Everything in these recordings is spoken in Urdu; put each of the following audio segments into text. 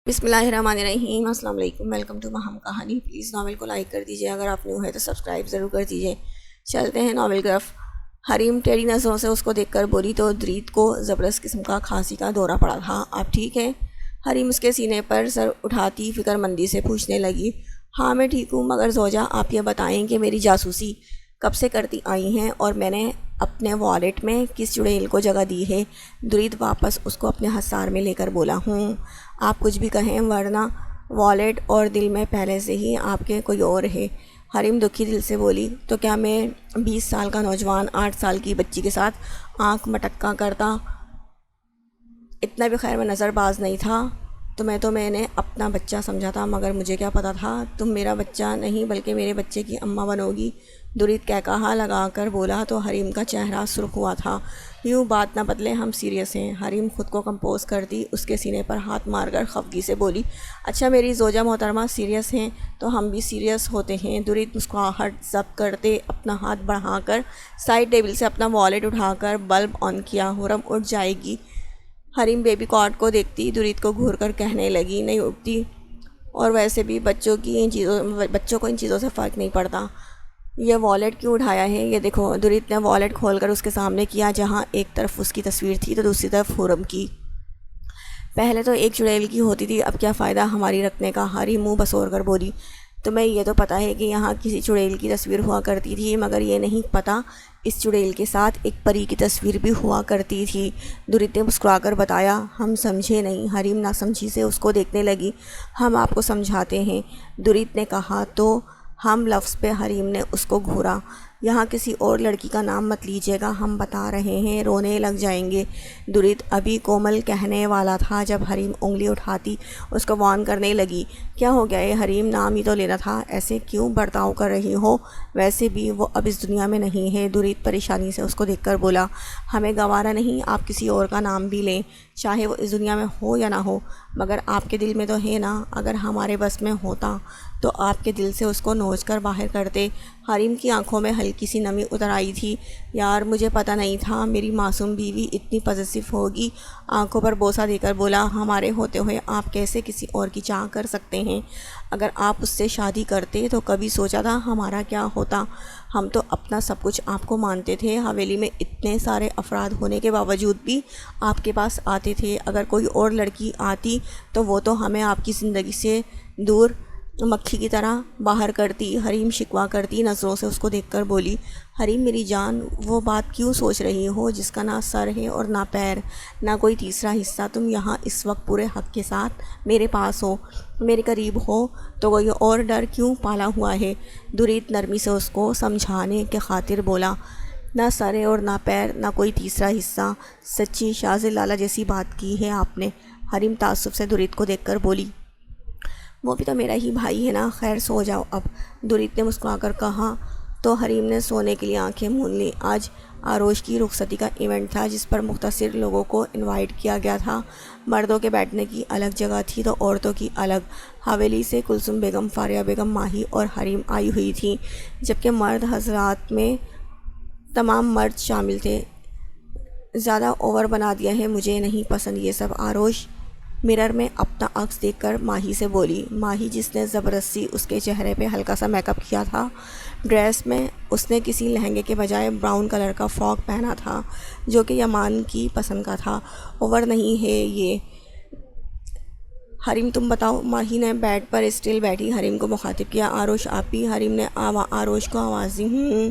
بسم اللہ الرحمن الرحیم۔ السلام علیکم، ویلکم ٹو مہم کہانی۔ پلیز ناول کو لائک کر دیجیے، اگر آپ نیو ہے تو سبسکرائب ضرور کر دیجیے۔ چلتے ہیں ناول کی طرف۔ حریم ٹیڑھی نظروں سے اس کو دیکھ کر بولی تو درید کو زبردست قسم کا کھانسی کا دورہ پڑا تھا۔ آپ ٹھیک ہیں؟ حریم اس کے سینے پر سر اٹھاتی فکر مندی سے پوچھنے لگی۔ ہاں میں ٹھیک ہوں، مگر زوجہ آپ یہ بتائیں کہ میری جاسوسی کب سے کرتی آئی ہیں اور میں نے اپنے والیٹ میں کس چڑیل کو جگہ دی ہے؟ درید واپس اس کو اپنے حصار میں لے کر بولا۔ آپ کچھ بھی کہیں، ورنہ والیٹ اور دل میں پہلے سے ہی آپ کے کوئی اور ہے۔ حریم دکھی دل سے بولی۔ تو کیا میں 20 سال کا نوجوان 8 سال کی بچی کے ساتھ آنکھ مٹکا کرتا؟ اتنا بھی خیر میں نظر باز نہیں تھا۔ میں نے اپنا بچہ سمجھا تھا، مگر مجھے کیا پتا تھا تم میرا بچہ نہیں بلکہ میرے بچے کی اماں بنو گی۔ درید کہا لگا کر بولا تو حریم کا چہرہ سرخ ہوا تھا۔ یوں بات نہ بدلے، ہم سیریس ہیں۔ حریم خود کو کمپوز کرتی اس کے سینے پر ہاتھ مار کر خفگی سے بولی۔ اچھا میری زوجہ محترمہ سیریس ہیں تو ہم بھی سیریس ہوتے ہیں۔ درید مسکراہٹ ضبط کرتے اپنا ہاتھ بڑھا کر سائڈ ٹیبل سے اپنا والیٹ اٹھا کر بلب آن کیا۔ حرم اٹھ جائے گی۔ حریم بیبی کاٹ کو دیکھتی درید کو گھور کر کہنے لگی، نہیں اٹھتی، اور ویسے بھی بچوں کو ان چیزوں سے فرق نہیں پڑتا۔ یہ والیٹ کیوں اٹھایا ہے؟ یہ دیکھو۔ درید نے والیٹ کھول کر اس کے سامنے کیا، جہاں ایک طرف اس کی تصویر تھی تو دوسری طرف حرم کی۔ پہلے تو ایک چڑیل کی ہوتی تھی، اب کیا فائدہ ہماری رکھنے کا؟ حریم منہ بسور کر بولی۔ تمہیں یہ تو پتہ ہے کہ یہاں کسی چڑیل کی تصویر ہوا کرتی تھی، مگر یہ نہیں پتہ اس چڑیل کے ساتھ ایک پری کی تصویر بھی ہوا کرتی تھی۔ درید نے مسکرا کر بتایا۔ ہم سمجھے نہیں۔ حریم ناسمجھی سے اس کو دیکھنے لگی۔ ہم آپ کو سمجھاتے ہیں، درید نے کہا۔ تو ہم لفظ پہ حریم نے اس کو گھورا۔ یہاں کسی اور لڑکی کا نام مت لیجیے گا، ہم بتا رہے ہیں، رونے لگ جائیں گے۔ درید ابھی کومل کہنے والا تھا جب حریم انگلی اٹھاتی اس کو وارن کرنے لگی۔ کیا ہو گیا ہے حریم؟ نام ہی تو لینا تھا، ایسے کیوں برتاؤ کر رہی ہو؟ ویسے بھی وہ اب اس دنیا میں نہیں ہے۔ درید پریشانی سے اس کو دیکھ کر بولا۔ ہمیں گوارا نہیں آپ کسی اور کا نام بھی لیں، چاہے وہ اس دنیا میں ہو یا نہ ہو، مگر آپ کے دل میں تو ہے نا۔ اگر ہمارے بس میں ہوتا تو آپ کے دل سے اس کو نوچ کر باہر کرتے۔ حریم کی آنکھوں میں ہلکی سی نمی اتر آئی تھی۔ یار مجھے پتہ نہیں تھا میری معصوم بیوی اتنی پوزیسو ہوگی۔ آنکھوں پر بوسہ دے کر بولا، ہمارے ہوتے ہوئے آپ کیسے کسی اور کی چاہ کر سکتے ہیں؟ اگر آپ اس سے شادی کرتے تو کبھی سوچا تھا ہمارا کیا ہوتا؟ ہم تو اپنا سب کچھ آپ کو مانتے تھے۔ حویلی میں اتنے سارے افراد ہونے کے باوجود بھی آپ کے پاس آتے تھے۔ اگر کوئی اور لڑکی آتی تو وہ تو ہمیں آپ کی زندگی سے دور مکھی کی طرح باہر کرتی۔ حریم شکوہ کرتی نظروں سے اس کو دیکھ کر بولی۔ حریم میری جان، وہ بات کیوں سوچ رہی ہو جس کا نہ سر ہے اور نہ پیر، نہ کوئی تیسرا حصہ؟ تم یہاں اس وقت پورے حق کے ساتھ میرے پاس ہو، میرے قریب ہو، تو کوئی اور ڈر کیوں پالا ہوا ہے؟ درید نرمی سے اس کو سمجھانے کے خاطر بولا۔ نہ سر ہے اور نہ پیر، نہ کوئی تیسرا حصہ، سچی شاز لالا جیسی بات کی ہے آپ نے۔ حریم تعصب سے درید کو دیکھ کر بولی۔ وہ بھی تو میرا ہی بھائی ہے نا۔ خیر سو جاؤ اب، درید نے مسکرا کر کہا۔ تو حریم نے سونے کے لیے آنکھیں مون لیں۔ آج آروش کی رخصتی کا ایونٹ تھا جس پر مختصر لوگوں کو انوائٹ کیا گیا تھا۔ مردوں کے بیٹھنے کی الگ جگہ تھی تو عورتوں کی الگ۔ حویلی سے کلثوم بیگم، فاریہ بیگم، ماہی اور حریم آئی ہوئی تھیں، جبکہ مرد حضرات میں تمام مرد شامل تھے۔ زیادہ اوور بنا دیا ہے، مجھے نہیں پسند یہ سب۔ آروش مرر میں اپنا عکس دیکھ کر ماہی سے بولی۔ ماہی جس نے زبردستی اس کے چہرے پہ ہلکا سا میک اپ کیا تھا۔ ڈریس میں اس نے کسی لہنگے کے بجائے براؤن کلر کا فراک پہنا تھا جو کہ یمان کی پسند کا تھا۔ اوور نہیں ہے یہ؟ حریم تم بتاؤ۔ ماہی نے بیڈ پر اسٹل بیٹھی حریم کو مخاطب کیا۔ آروش آپ بھی؟ حریم نے آروش کو آواز دی۔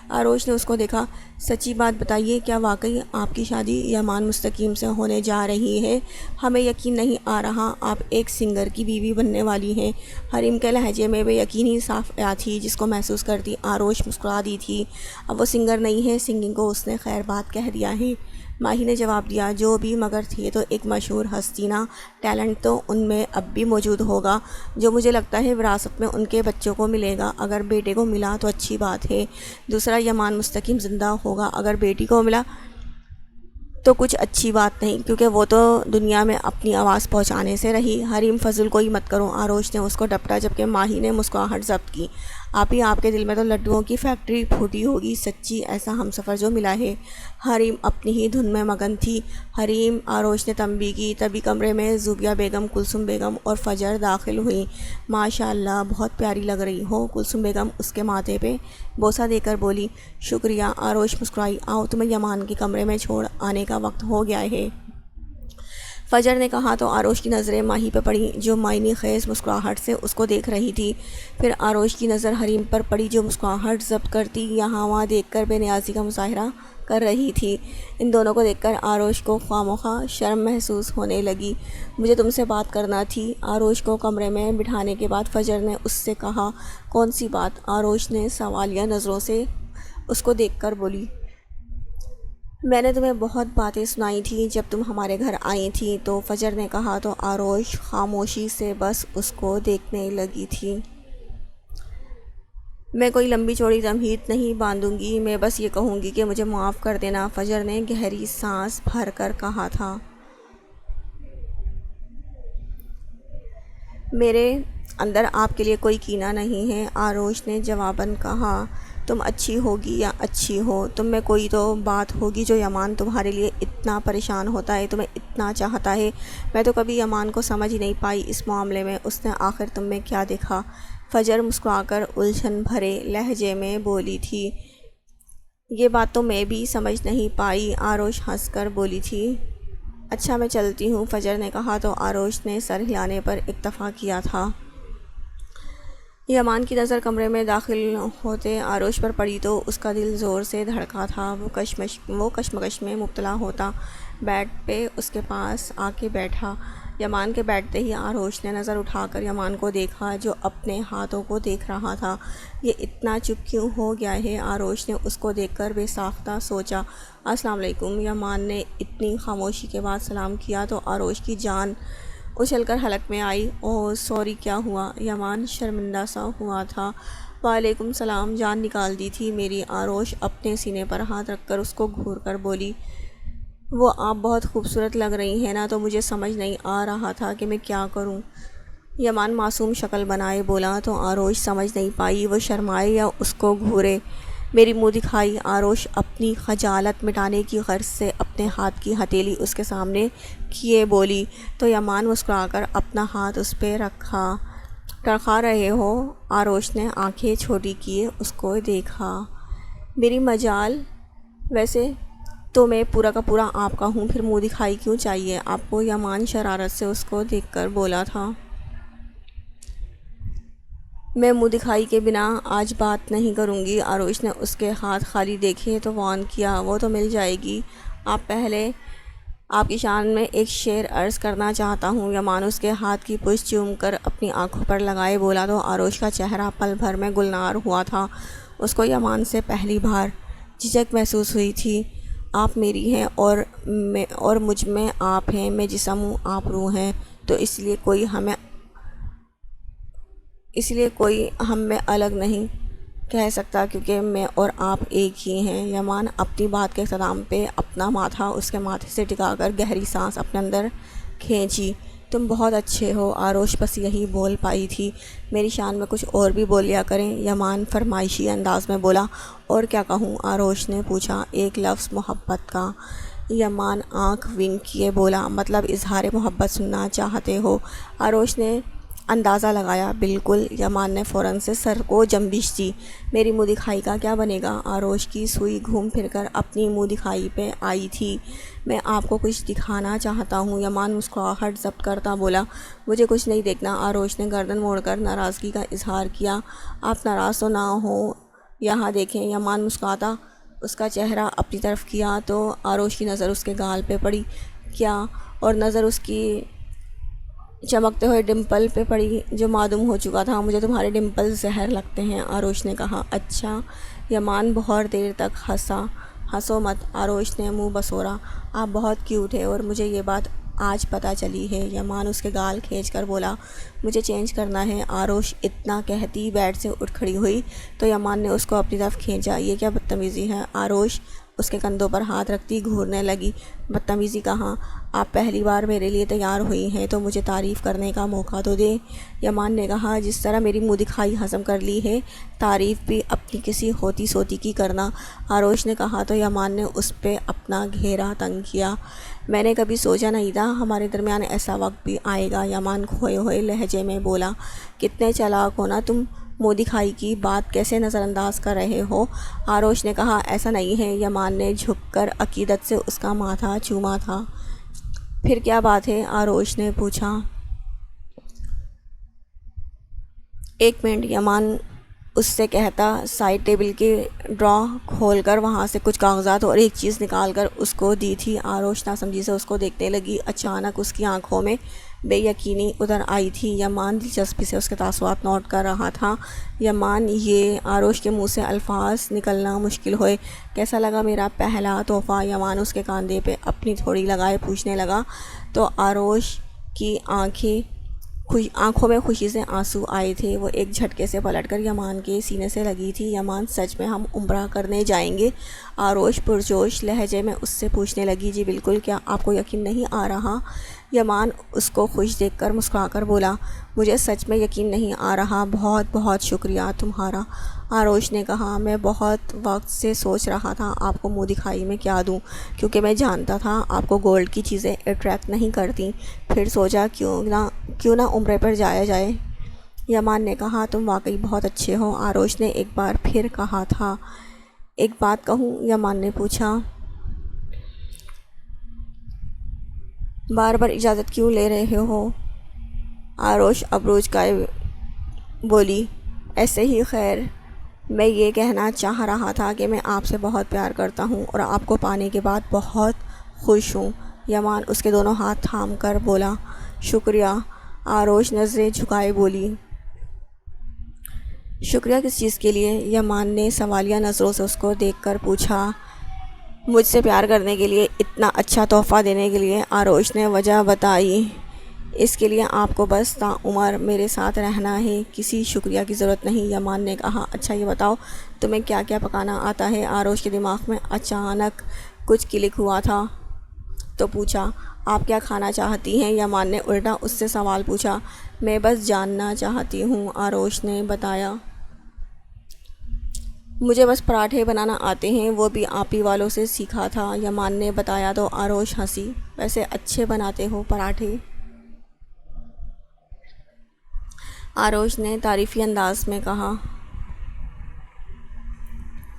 آروش نے اس کو دیکھا۔ سچی بات بتائیے، کیا واقعی آپ کی شادی یمان مستقیم سے ہونے جا رہی ہے؟ ہمیں یقین نہیں آ رہا آپ ایک سنگر کی بیوی بننے والی ہیں۔ حریم کے لہجے میں بے یقینی صاف آ تھی جس کو محسوس کرتی آروش مسکرا دی تھی۔ اب وہ سنگر نہیں ہے، سنگنگ کو اس نے خیر بات کہہ دیا ہے۔ ماہی نے جواب دیا۔ جو بھی، مگر تھے تو ایک مشہور ہستی نا، ٹیلنٹ تو ان میں اب بھی موجود ہوگا جو مجھے لگتا ہے وراثت میں ان کے بچوں کو ملے گا۔ اگر بیٹے کو ملا تو اچھی بات ہے، دوسرا یمان مستقیم زندہ ہوگا، اگر بیٹی کو ملا تو کچھ اچھی بات نہیں، کیونکہ وہ تو دنیا میں اپنی آواز پہنچانے سے رہی۔ حریم فضول کو ہی مت کرو، آروش نے اس کو ڈپٹا، جبکہ ماہی نے مسکراہٹ ضبط کی۔ آپ کے دل میں تو لڈوؤں کی فیکٹری پھوٹی ہوگی، سچی ایسا ہمسفر جو ملا ہے۔ حریم اپنی ہی دھن میں مگن تھی۔ حریم، آروش نے تنبیہ کی۔ تبھی کمرے میں زوبیہ بیگم، کلثوم بیگم اور فجر داخل ہوئیں۔ ماشاء اللہ، بہت پیاری لگ رہی ہو، کلثوم بیگم اس کے ماتھے پہ بوسہ دے کر بولی۔ شکریہ، آروش مسکرائی۔ آؤ، تمہیں یمان کے کمرے میں چھوڑ آنے کا وقت ہو گیا ہے، فجر نے کہا تو آروش کی نظریں ماہی پہ پڑیں، جو معنی خیز مسکراہٹ سے اس کو دیکھ رہی تھی۔ پھر آروش کی نظر حریم پر پڑی، جو مسکراہٹ ضبط کرتی یہاں وہاں دیکھ کر بے نیازی کا مظاہرہ کر رہی تھی۔ ان دونوں کو دیکھ کر آروش کو خواہ شرم محسوس ہونے لگی۔ مجھے تم سے بات کرنا تھی، آروش کو کمرے میں بٹھانے کے بعد فجر نے اس سے کہا۔ کون سی بات؟ آروش نے سوالیہ نظروں سے اس کو دیکھ کر بولی۔ میں نے تمہیں بہت باتیں سنائی تھیں جب تم ہمارے گھر آئی تھی، تو فجر نے کہا تو آروش خاموشی سے بس اس کو دیکھنے لگی تھی۔ میں کوئی لمبی چوڑی تمہید نہیں باندھوں گی، میں بس یہ کہوں گی کہ مجھے معاف کر دینا، فجر نے گہری سانس بھر کر کہا تھا۔ میرے اندر آپ کے لیے کوئی کینہ نہیں ہے، آروش نے جواباً کہا۔ تم اچھی ہوگی یا اچھی ہو، تم میں کوئی تو بات ہوگی جو یمان تمہارے لیے اتنا پریشان ہوتا ہے، تمہیں اتنا چاہتا ہے۔ میں تو کبھی یمان کو سمجھ ہی نہیں پائی اس معاملے میں، اس نے آخر تم میں کیا دیکھا؟ فجر مسکرا کر الجھن بھرے لہجے میں بولی تھی۔ یہ بات تو میں بھی سمجھ نہیں پائی، آروش ہنس کر بولی تھی۔ اچھا، میں چلتی ہوں، فجر نے کہا تو آروش نے سر ہلانے پر اکتفا کیا تھا۔ یمان کی نظر کمرے میں داخل ہوتے آروش پر پڑی تو اس کا دل زور سے دھڑکا تھا۔ وہ کشمکش میں مبتلا ہوتا بیڈ پہ اس کے پاس آ کے بیٹھا۔ یمان کے بیٹھتے ہی آروش نے نظر اٹھا کر یمان کو دیکھا، جو اپنے ہاتھوں کو دیکھ رہا تھا۔ یہ اتنا چپ کیوں ہو گیا ہے؟ آروش نے اس کو دیکھ کر بے ساختہ سوچا۔ السلام علیکم، یمان نے اتنی خاموشی کے بعد سلام کیا تو آروش کی جان اچھل کر حلق میں آئی۔ اوہ سوری، کیا ہوا؟ یمان شرمندہ سا ہوا تھا۔ وعلیکم السلام، جان نکال دی تھی میری، آروش اپنے سینے پر ہاتھ رکھ کر اس کو گھور کر بولی۔ وہ آپ بہت خوبصورت لگ رہی ہیں نا، تو مجھے سمجھ نہیں آ رہا تھا کہ میں کیا کروں، یمان معصوم شکل بنائے بولا تو آروش سمجھ نہیں پائی وہ شرمائے یا اس کو گھورے۔ میری منہ دکھائی، آروش اپنی خجالت مٹانے کی غرض سے اپنے ہاتھ کی ہتھیلی اس کے سامنے کیے بولی تو یمان مسکرا کر اپنا ہاتھ اس پہ رکھا۔ ٹرخا رہے ہو؟ آروش نے آنکھیں چھوٹی کیے اس کو دیکھا۔ میری مجال، ویسے تو میں پورا کا پورا آپ کا ہوں، پھر منہ دکھائی کیوں چاہیے آپ کو؟ یمان شرارت سے اس کو دیکھ کر بولا تھا۔ میں منہ دکھائی کے بنا آج بات نہیں کروں گی، آروش نے اس کے ہاتھ خالی دیکھے تو وان کیا۔ وہ تو مل جائے گی، آپ کی شان میں ایک شعر عرض کرنا چاہتا ہوں، یمان اس کے ہاتھ کی پشت چوم کر اپنی آنکھوں پر لگائے بولا تو آروش کا چہرہ پل بھر میں گلنار ہوا تھا۔ اس کو یمان سے پہلی بار جھجک محسوس ہوئی تھی۔ آپ میری ہیں اور مجھ میں آپ ہیں، میں جسم ہوں، آپ روح ہیں، تو اس لیے کوئی ہم میں الگ نہیں کہہ سکتا، کیونکہ میں اور آپ ایک ہی ہیں۔ یمان اپنی بات کے اختتام پہ اپنا ماتھا اس کے ماتھے سے ٹکا کر گہری سانس اپنے اندر کھینچی۔ تم بہت اچھے ہو، آروش بس یہی بول پائی تھی۔ میری شان میں کچھ اور بھی بول لیا کریں، یمان فرمائشی انداز میں بولا۔ اور کیا کہوں؟ آروش نے پوچھا۔ ایک لفظ محبت کا، یمان آنکھ ونک کیے بولا۔ مطلب اظہار محبت سننا چاہتے ہو؟ آروش نے اندازہ لگایا۔ بالکل، یمان نے فوراً سے سر کو جنبش دی۔ میری منہ دکھائی کا کیا بنے گا؟ آروش کی سوئی گھوم پھر کر اپنی منہ دکھائی پہ آئی تھی۔ میں آپ کو کچھ دکھانا چاہتا ہوں، یمان مسکراہٹ ضبط کرتا بولا۔ مجھے کچھ نہیں دیکھنا، آروش نے گردن موڑ کر ناراضگی کا اظہار کیا۔ آپ ناراض تو نہ ہوں، یہاں دیکھیں، یمان مسکراتا اس کا چہرہ اپنی طرف کیا تو آروش کی نظر اس کے گال پہ پڑی۔ کیا؟ اور نظر اس کی چمکتے ہوئے ڈمپل پہ پڑی جو معدوم ہو چکا تھا۔ مجھے تمہارے ڈمپل زہر لگتے ہیں، آروش نے کہا۔ اچھا، یمان بہت دیر تک ہنسا۔ ہنسو مت، آروش نے منہ بسورا۔ آپ بہت کیوٹ ہے اور مجھے یہ بات آج پتہ چلی ہے، یمان اس کے گال کھینچ کر بولا۔ مجھے چینج کرنا ہے، آروش اتنا کہتی بیڈ سے اٹھ کھڑی ہوئی تو یمان نے اس کو اپنی طرف کھینچا۔ یہ کیا بدتمیزی ہے؟ آروش اس کے کندھوں پر ہاتھ رکھتی گھورنے لگی۔ بدتمیزی کہاں، آپ پہلی بار میرے لیے تیار ہوئی ہیں تو مجھے تعریف کرنے کا موقع تو دیں۔ یمان نے کہا، جس طرح میری منہ دکھائی ہضم کر لی ہے، تعریف بھی اپنی کسی ہوتی سوتی کی کرنا۔ آروش نے کہا تو یمان نے اس پہ اپنا گھیرا تنگ کیا۔ میں نے کبھی سوچا نہیں تھا ہمارے درمیان ایسا وقت بھی آئے گا، یمان کھوئے ہوئے لہجے میں بولا۔ کتنے چالاک ہو نا تم، منہ دکھائی کی بات کیسے نظر انداز کر رہے ہو؟ آروش نے کہا، ایسا نہیں ہے۔ یمان نے جھک کر عقیدت سے اس کا ماتھا چوما تھا۔ پھر کیا بات ہے؟ آروش نے پوچھا۔ ایک منٹ، یمان اس سے کہتا سائڈ ٹیبل کی ڈرا کھول کر وہاں سے کچھ کاغذات اور ایک چیز نکال کر اس کو دی تھی۔ آروش ناسمجھی سے اس کو دیکھنے لگی۔ اچانک اس کی آنکھوں میں بے یقینی اتر آئی تھی۔ یمان دلچسپی سے اس کے تاثرات نوٹ کر رہا تھا۔ یمان، یہ آروش کے منہ سے الفاظ نکلنا مشکل ہوئے۔ کیسا لگا میرا پہلا تحفہ؟ یمان اس کے کاندھے پہ اپنی تھوڑی لگائے پوچھنے لگا تو آروش کی آنکھوں میں خوشی سے آنسو آئے تھے۔ وہ ایک جھٹکے سے پلٹ کر یمان کے سینے سے لگی تھی۔ یمان، سچ میں ہم عمرہ کرنے جائیں گے؟ آروش پرجوش لہجے میں اس سے پوچھنے لگی۔ جی بالکل، کیا آپ کو یقین نہیں آ رہا؟ یمان اس کو خوش دیکھ کر مسکرا کر بولا، مجھے سچ میں یقین نہیں آ رہا، بہت بہت شکریہ تمہارا۔ آروش نے کہا، میں بہت وقت سے سوچ رہا تھا آپ کو منہ دکھائی میں کیا دوں، کیونکہ میں جانتا تھا آپ کو گولڈ کی چیزیں اٹریکٹ نہیں کرتی۔ پھر سوچا کیوں نہ عمرے پر جایا جائے۔ یمان نے کہا، تم واقعی بہت اچھے ہو۔ آروش نے ایک بار پھر کہا تھا۔ ایک بات کہوں؟ یمان نے پوچھا۔ بار بار اجازت کیوں لے رہے ہو؟ آروش ابرو اچکائے بولی، ایسے ہی۔ خیر، میں یہ کہنا چاہ رہا تھا کہ میں آپ سے بہت پیار کرتا ہوں اور آپ کو پانے کے بعد بہت خوش ہوں۔ یمان اس کے دونوں ہاتھ تھام کر بولا، شکریہ۔ آروش نظریں جھکائے بولی، شکریہ کس چیز کے لیے؟ یمان نے سوالیہ نظروں سے اس کو دیکھ کر پوچھا۔ مجھ سے پیار کرنے کے لیے، اتنا اچھا تحفہ دینے کے لیے۔ آروش نے وجہ بتائی، اس کے لیے آپ کو بس تا عمر میرے ساتھ رہنا ہے، کسی شکریہ کی ضرورت نہیں۔ یمان نے کہا، اچھا یہ بتاؤ تمہیں کیا کیا پکانا آتا ہے؟ آروش کے دماغ میں اچانک کچھ کلک ہوا تھا تو پوچھا، آپ کیا کھانا چاہتی ہیں؟ یمان نے الٹا اس سے سوال پوچھا۔ میں بس جاننا چاہتی ہوں، آروش نے بتایا۔ مجھے بس پراٹھے بنانا آتے ہیں، وہ بھی آپ ہی والوں سے سیکھا تھا، یمان نے بتایا تو آروش ہنسی۔ ویسے اچھے بناتے ہو پراٹھے، آروش نے تعریفی انداز میں کہا۔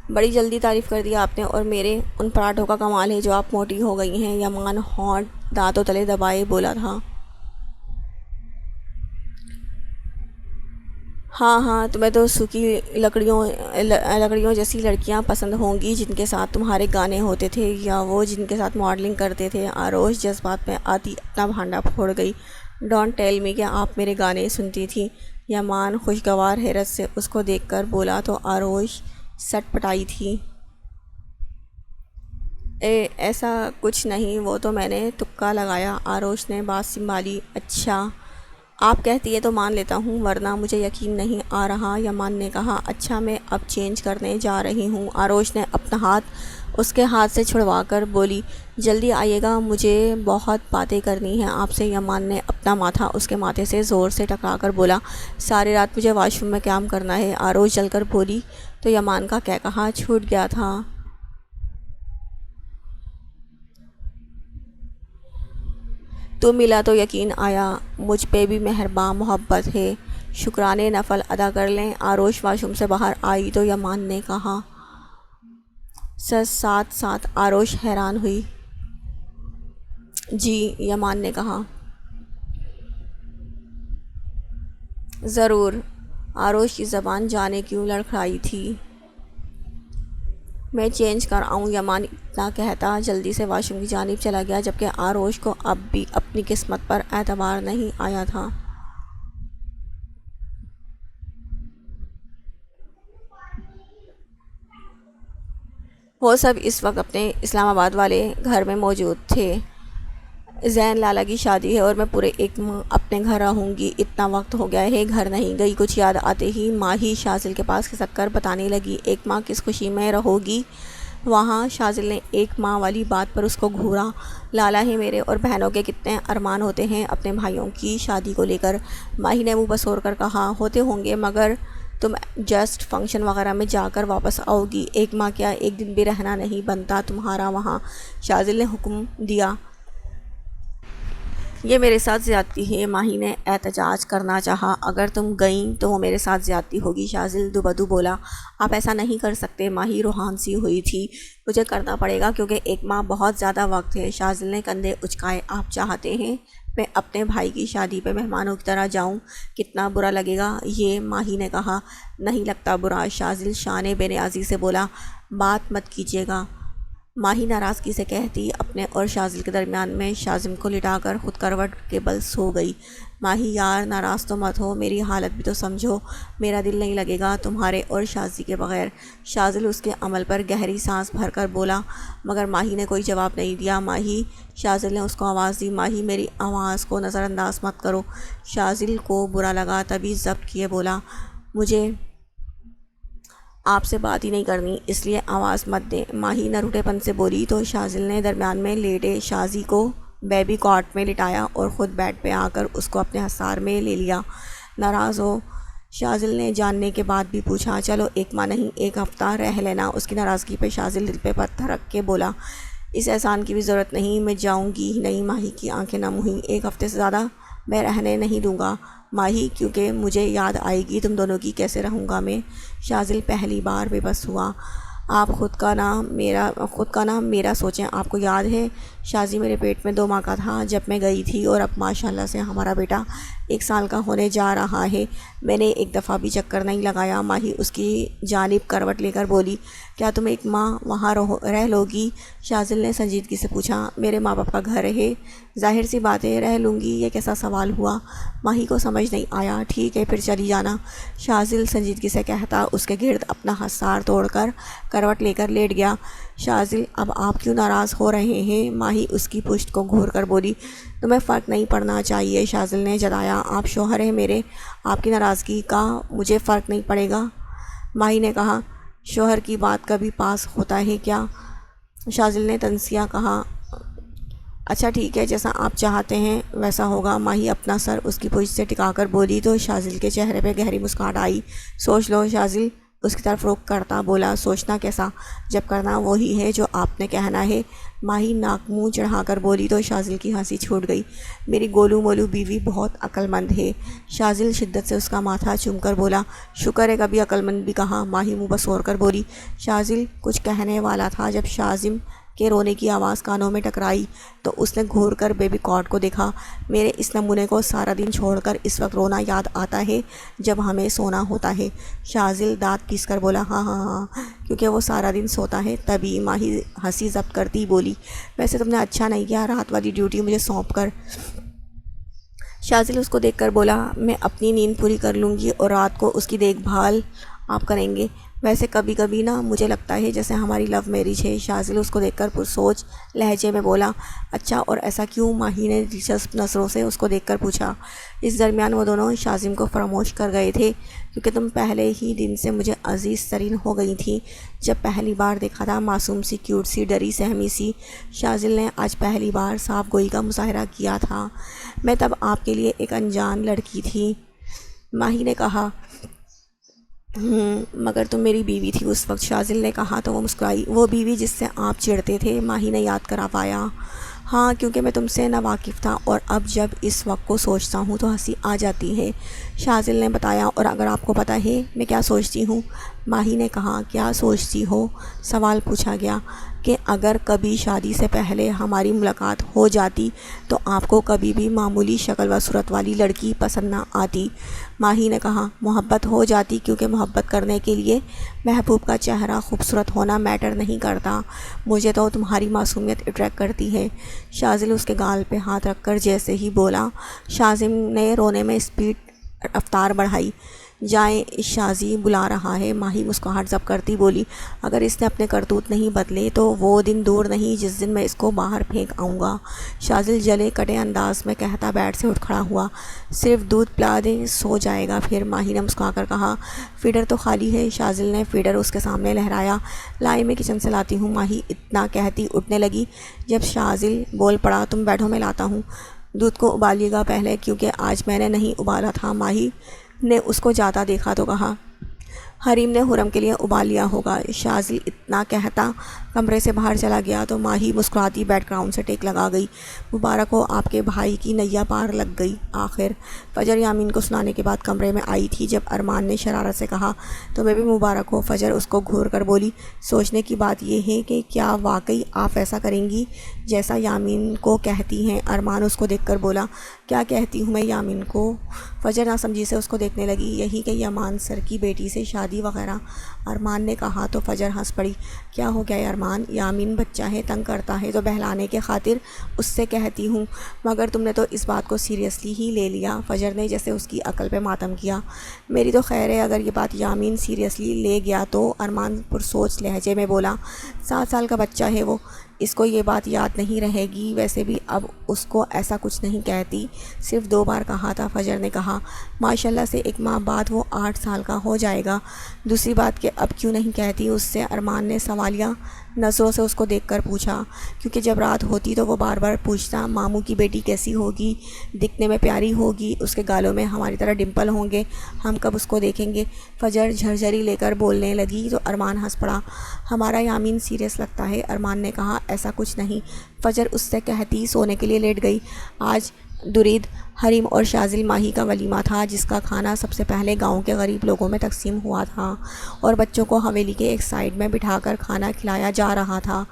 بڑی جلدی تعریف کر دی آپ نے، اور میرے ان پراٹھوں کا کمال ہے جو آپ موٹی ہو گئی ہیں۔ یمان ہونٹ دانتوں تلے دبائے بولا تھا۔ ہاں، تمہیں تو سوکھی لکڑیوں جیسی لڑکیاں پسند ہوں گی جن کے ساتھ تمہارے گانے ہوتے تھے، یا وہ جن کے ساتھ ماڈلنگ کرتے تھے۔ آروش جذبات میں آتی اپنا بھانڈا پھوڑ گئی۔ ڈونٹ ٹیل می کہ آپ میرے گانے سنتی تھی؟ یمان خوشگوار حیرت سے اس کو دیکھ کر بولا تو آروش سٹ پٹائی تھی۔ ایسا کچھ نہیں، وہ تو میں نے تکا لگایا، آروش نے بات سنبھالی۔ اچھا، آپ کہتی ہے تو مان لیتا ہوں، ورنہ مجھے یقین نہیں آ رہا۔ یمان نے کہا، اچھا میں اب چینج کرنے جا رہی ہوں۔ آروش نے اپنا ہاتھ اس کے ہاتھ سے چھڑوا کر بولی، جلدی آئیے گا، مجھے بہت باتیں کرنی ہیں آپ سے۔ یمان نے اپنا ماتھا اس کے ماتھے سے زور سے ٹکرا کر بولا، ساری رات مجھے واش روم میں قیام کرنا ہے۔ آروش جل کر بولی تو یمان کا کہا چھوٹ گیا تھا۔ تو ملا تو یقین آیا، مجھ پہ بھی مہرباں محبت ہے، شکرانے نفل ادا کر لیں۔ آروش واش روم سے باہر آئی تو یمان نے کہا، ساتھ آروش حیران ہوئی۔ جی، یمان نے کہا، ضرور۔ آروش کی زبان جانے کیوں لڑکھڑائی تھی۔ میں چینج کر آؤں؟ یمان اتنا کہتا جلدی سے واش روم کی جانب چلا گیا، جبکہ آروش کو اب بھی اپنی قسمت پر اعتبار نہیں آیا تھا۔ وہ سب اس وقت اپنے اسلام آباد والے گھر میں موجود تھے۔ زین لالا کی شادی ہے اور میں پورے ایک ماہ اپنے گھر رہوں گی، اتنا وقت ہو گیا ہے گھر نہیں گئی۔ کچھ یاد آتے ہی ماہی شازل کے پاس کھسک کر بتانے لگی، ایک ماہ کس خوشی میں رہو گی؟ وہاں شازل نے ایک ماں والی بات پر اس کو گھورا۔ لالا ہے میرے اور بہنوں کے کتنے ارمان ہوتے ہیں اپنے بھائیوں کی شادی کو لے کر۔ ماہی نے منہ بسور کر کہا، ہوتے ہوں گے مگر تم جسٹ فنکشن وغیرہ میں جا کر واپس آؤ گی، ایک ماں کیا ایک دن بھی رہنا نہیں بنتا تمہارا وہاں۔ شازل نے حکم دیا۔ یہ میرے ساتھ زیادتی ہے، ماہی نے احتجاج کرنا چاہا۔ اگر تم گئیں تو وہ میرے ساتھ زیادتی ہوگی، شازل دوبدو بولا۔ آپ ایسا نہیں کر سکتے، ماہی روحان سی ہوئی تھی۔ مجھے کرنا پڑے گا کیونکہ ایک ماہ بہت زیادہ وقت ہے۔ شازل نے کندھے اچکائے۔ آپ چاہتے ہیں میں اپنے بھائی کی شادی پہ مہمانوں کی طرح جاؤں؟ کتنا برا لگے گا یہ، ماہی نے کہا۔ نہیں لگتا برا، شازل شان بے نیازی سے بولا۔ بات مت کیجیے گا، ماہی ناراضگی سے کہتی۔ اپنے اور شازل کے درمیان میں شازم کو لٹا کر خود کروٹ کے بل سو گئی۔ ماہی یار ناراض تو مت ہو، میری حالت بھی تو سمجھو، میرا دل نہیں لگے گا تمہارے اور شازی کے بغیر۔ شازل اس کے عمل پر گہری سانس بھر کر بولا، مگر ماہی نے کوئی جواب نہیں دیا۔ ماہی، شازل نے اس کو آواز دی۔ ماہی میری آواز کو نظر انداز مت کرو۔ شازل کو برا لگا، تبھی ضبط کیے بولا، مجھے آپ سے بات ہی نہیں کرنی، اس لیے آواز مت دیں۔ ماہی نروٹے پن سے بولی تو شازل نے درمیان میں لیٹے شازی کو بیبی کاٹ میں لٹایا اور خود بیڈ پہ آ کر اس کو اپنے حصار میں لے لیا۔ ناراض ہو؟ شازل نے جاننے کے بعد بھی پوچھا۔ چلو ایک ماہ نہیں، ایک ہفتہ رہ لینا۔ اس کی ناراضگی پہ شازل دل پہ پتھر رکھ کے بولا، اس احسان کی بھی ضرورت نہیں، میں جاؤں گی ہی نہیں۔ ماہی کی آنکھیں نم ہوئیں۔ ایک ہفتے سے زیادہ میں رہنے نہیں دوں گا ماہی، کیونکہ مجھے یاد آئے گی تم دونوں کی، کیسے رہوں گا میں؟ شازل پہلی بار بے بس ہوا۔ آپ خود کا نام میرا سوچیں، آپ کو یاد ہے شازی میرے پیٹ میں 2 ماہ کا تھا جب میں گئی تھی، اور اب ماشاءاللہ سے ہمارا بیٹا 1 سال کا ہونے جا رہا ہے۔ میں نے ایک دفعہ بھی چکر نہیں لگایا۔ ماہی اس کی جانب کروٹ لے کر بولی، کیا تم 1 ماہ وہاں رہ لوگی؟ شازل نے سنجیدگی سے پوچھا۔ میرے ماں باپ کا گھر ہے، ظاہر سی بات ہے رہ لوں گی، یہ کیسا سوال ہوا؟ ماہی کو سمجھ نہیں آیا۔ ٹھیک ہے پھر چلی جانا، شازل سنجیدگی سے کہتا اس کے گرد اپنا حصار توڑ کر کروٹ لے کر لیٹ گیا۔ شازل، اب آپ کیوں ناراض ہو رہے ہیں؟ ماہی اس کی پشت کو گھور کر بولی۔ تمہیں فرق نہیں پڑنا چاہیے، شازل نے جتایا۔ آپ شوہر ہیں میرے، آپ کی ناراضگی کا مجھے فرق نہیں پڑے گا، ماہی نے کہا۔ شوہر کی بات کبھی پاس ہوتا ہے کیا؟ شازل نے تنزیہ کہا۔ اچھا ٹھیک ہے، جیسا آپ چاہتے ہیں ویسا ہوگا، ماہی اپنا سر اس کی پشت سے ٹکا کر بولی تو شازل کے چہرے پہ گہری مسکراہٹ آئی۔ سوچ لو، شازل اس کی طرف رخ کرتا بولا۔ سوچنا کیسا، جب کرنا وہی ہے جو آپ نے کہنا ہے، ماہی ناک منہ چڑھا کر بولی تو شازل کی ہنسی چھوٹ گئی۔ میری گولو مولو بیوی بہت عقل مند ہے، شازل شدت سے اس کا ماتھا چوم کر بولا۔ شکر ہے کبھی عقل مند بھی کہا، ماہی منہ بسور کر بولی۔ شازل کچھ کہنے والا تھا، جب شازم کے رونے کی آواز کانوں میں ٹکرائی تو اس نے گھور کر بیبی کاٹ کو دیکھا۔ میرے اس نمونے کو سارا دن چھوڑ کر اس وقت رونا یاد آتا ہے جب ہمیں سونا ہوتا ہے، شازل دانت پیس کر بولا۔ ہاں ہاں ہاں، کیونکہ وہ سارا دن سوتا ہے تبھی، ماہی ہنسی ضبط کرتی بولی۔ ویسے تم نے اچھا نہیں کیا رات والی ڈیوٹی مجھے سونپ کر۔ شازل اس کو دیکھ کر بولا، میں اپنی نیند پوری کر لوں گی اور رات کو اس کی دیکھ بھال آپ کریں گے۔ ویسے کبھی کبھی نا مجھے لگتا ہے جیسے ہماری لو میرج ہے، شازل اس کو دیکھ کر پرسوچ لہجے میں بولا۔ اچھا اور ایسا کیوں؟ ماہی نے دلچسپ نظروں سے اس کو دیکھ کر پوچھا۔ اس درمیان وہ دونوں شازم کو فراموش کر گئے تھے، کیونکہ تم پہلے ہی دن سے مجھے عزیز ترین ہو گئی تھی جب پہلی بار دیکھا تھا، معصوم سی، کیوٹ سی، ڈری سہمی سی۔ شازل نے آج پہلی بار صاف گوئی کا مظاہرہ کیا تھا۔ میں تب آپ کے لیے ایک انجان لڑکی تھی، ماہی نے کہا۔ مگر تم میری بیوی تھی اس وقت، شازل نے کہا تو وہ مسکرائی۔ وہ بیوی جس سے آپ چڑھتے تھے، ماہی نے یاد کرا پایا۔ ہاں، کیونکہ میں تم سے ناواقف تھا، اور اب جب اس وقت کو سوچتا ہوں تو ہنسی آ جاتی ہے، شازل نے بتایا۔ اور اگر آپ کو پتہ ہے میں کیا سوچتی ہوں؟ ماہی نے کہا۔ کیا سوچتی ہو؟ سوال پوچھا گیا کہ اگر کبھی شادی سے پہلے ہماری ملاقات ہو جاتی تو آپ کو کبھی بھی معمولی شکل و صورت والی لڑکی پسند نہ آتی؟ ماہی نے کہا، محبت ہو جاتی، کیونکہ محبت کرنے کے لیے محبوب کا چہرہ خوبصورت ہونا میٹر نہیں کرتا، مجھے تو تمہاری معصومیت اٹریکٹ کرتی ہے، شازل اس کے گال پہ ہاتھ رکھ کر جیسے ہی بولا، شازم نے رونے میں رفتار بڑھائی۔ جائیں، شازی بلا رہا ہے۔ ماہی مسکراہٹ ضبط کرتی بولی، اگر اس نے اپنے کرتوت نہیں بدلے تو وہ دن دور نہیں جس دن میں اس کو باہر پھینک آؤں گا۔ شازل جلے کٹے انداز میں کہتا بیڈ سے اٹھ کھڑا ہوا، صرف دودھ پلا دیں، سو جائے گا پھر۔ ماہی نے مسکرا کر کہا، فیڈر تو خالی ہے۔ شازل نے فیڈر اس کے سامنے لہرایا، لائے میں کچن سے لاتی ہوں۔ ماہی اتنا کہتی اٹھنے لگی جب شازل بول پڑا، تم بیٹھو میں لاتا ہوں، دودھ کو ابالیے گا پہلے کیونکہ آج میں نے نہیں ابالا تھا۔ ماہی نے اس کو جاتا دیکھا تو کہا، حریم نے حرم کے لیے ابال لیا ہوگا۔ شازل اتنا کہتا کمرے سے باہر چلا گیا تو ماہی مسکراتی بیک گراؤنڈ سے ٹیک لگا گئی، مبارک ہو آپ کے بھائی کی نیا پار لگ گئی آخر۔ فجر یامین کو سنانے کے بعد کمرے میں آئی تھی جب ارمان نے شرارت سے کہا، تمہیں بھی مبارک ہو۔ فجر اس کو گھور کر بولی، سوچنے کی بات یہ ہے کہ کیا واقعی آپ ایسا کریں گی جیسا یامین کو کہتی ہیں؟ ارمان اس کو دیکھ کر بولا، کیا کہتی ہوں میں یامین کو؟ فجر ناسمجھی سے اس کو دیکھنے لگی، یہی کہ یامان سر کی بیٹی سے شادی وغیرہ؟ ارمان نے کہا تو فجر ہنس پڑی، کیا ہو گیا ارمان؟ یامین بچہ ہے، تنگ کرتا ہے تو بہلانے کے خاطر اس سے کہتی ہوں، مگر تم نے تو اس بات کو سیریسلی ہی لے لیا۔ فجر نے جیسے اس کی عقل پہ ماتم کیا، میری تو خیر ہے اگر یہ بات یامین سیریسلی لے گیا تو۔ ارمان پرسوچ لہجے میں بولا، 7 سال کا بچہ ہے وہ، اس کو یہ بات یاد نہیں رہے گی، ویسے بھی اب اس کو ایسا کچھ نہیں کہتی، صرف 2 بار کہا تھا۔ فجر نے کہا، ماشاءاللہ سے 1 ماہ بعد وہ 8 سال کا ہو جائے گا، دوسری بات کہ اب کیوں نہیں کہتی اس سے؟ ارمان نے سوالیہ نظروں سے اس کو دیکھ کر پوچھا، کیونکہ جب رات ہوتی تو وہ بار بار پوچھتا، ماموں کی بیٹی کیسی ہوگی، دکھنے میں پیاری ہوگی، اس کے گالوں میں ہماری طرح ڈمپل ہوں گے، ہم کب اس کو دیکھیں گے؟ فجر جھرجھری لے کر بولنے لگی تو ارمان ہنس پڑا، ہمارا یامین سیریس لگتا ہے۔ ارمان نے کہا، ایسا کچھ نہیں۔ فجر اس سے کہتی سونے کے لیے لیٹ گئی۔ آج درید، حریم اور شازل ماہی کا ولیمہ تھا جس کا کھانا سب سے پہلے گاؤں کے غریب لوگوں میں تقسیم ہوا تھا اور بچوں کو حویلی کے ایک سائیڈ میں بٹھا کر کھانا کھلایا جا رہا تھا۔